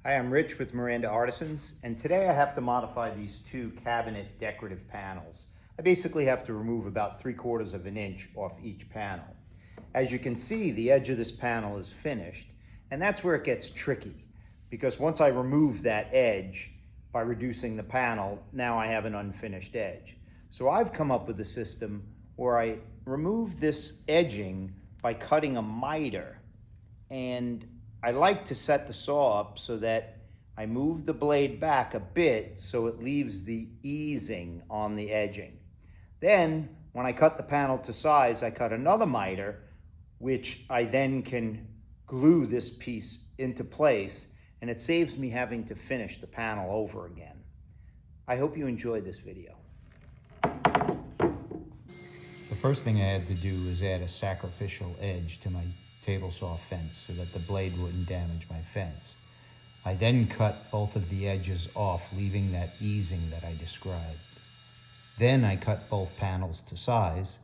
Hi, I'm Rich with Miranda Artisans, and today I have to modify these two cabinet decorative panels. I basically have to remove about 3/4 of an inch off each panel. As you can see, the edge of this panel is finished, and that's where it gets tricky, because once I remove that edge by reducing the panel, now I have an unfinished edge. So I've come up with a system where I remove this edging by cutting a miter, and I like to set the saw up so that I move the blade back a bit so it leaves the easing on the edging. Then, when I cut the panel to size, I cut another miter, which I then can glue this piece into place, and it saves me having to finish the panel over again. I hope you enjoyed this video. The first thing I had to do was add a sacrificial edge to my table saw fence so that the blade wouldn't damage my fence. I then cut both of the edges off, leaving that easing that I described. Then I cut both panels to size,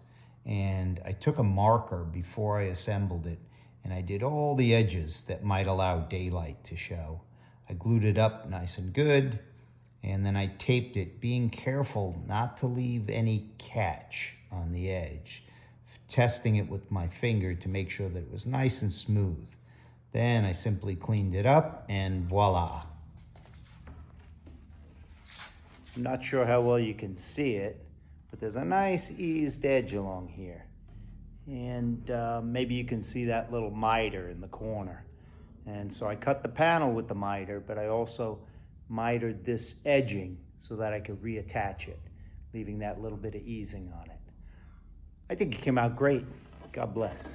and I took a marker before I assembled it, and I did all the edges that might allow daylight to show. I glued it up nice and good, and then I taped it, being careful not to leave any catch on the edge, testing it with my finger to make sure that it was nice and smooth. Then I simply cleaned it up, and voila. I'm not sure how well you can see it, but there's a nice eased edge along here. And maybe you can see that little miter in the corner. And so I cut the panel with the miter, but I also mitered this edging so that I could reattach it, leaving that little bit of easing on it. I think it came out great. God bless.